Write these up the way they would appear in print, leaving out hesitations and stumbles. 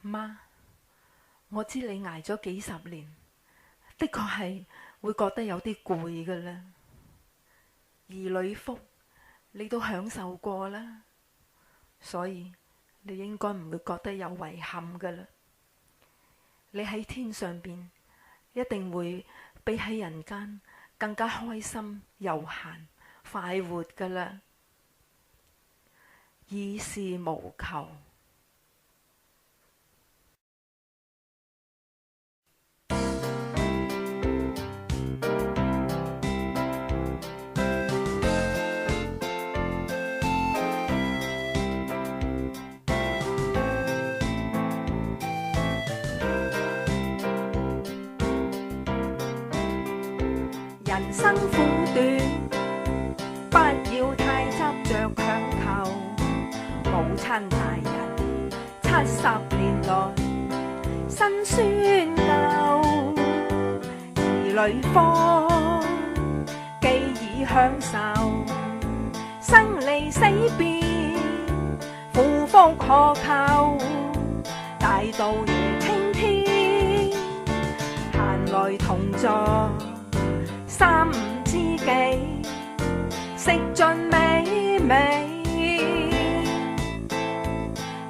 媽，我知你捱咗幾十年，的確係會覺得有啲攰㗎啦。兒女福你都享受過啦，所以你應該唔會覺得有遺憾㗎啦。你喺天上邊一定會比喺人間更加開心、悠閒、快活㗎啦。已是無求。人生苦短，不要太執着強求。母親大人70年來辛酸舊，兒女福既已享受，生離死別夫復何求？大道如青天，閒來同坐。三五知己，食盡美味，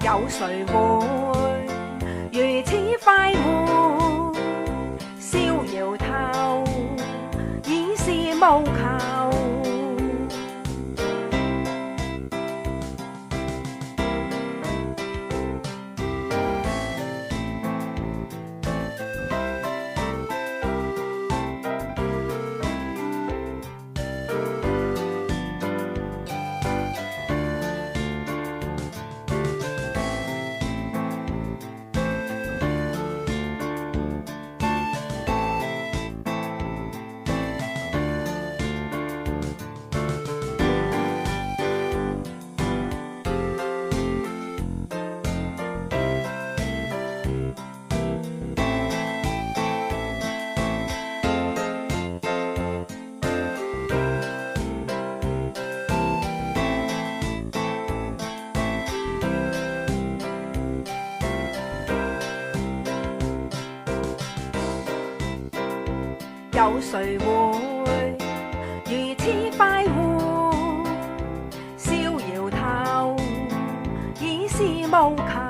有誰會如此快活？逍遙頭，已是無求。有誰會如此快活？逍遙頭，已是無求。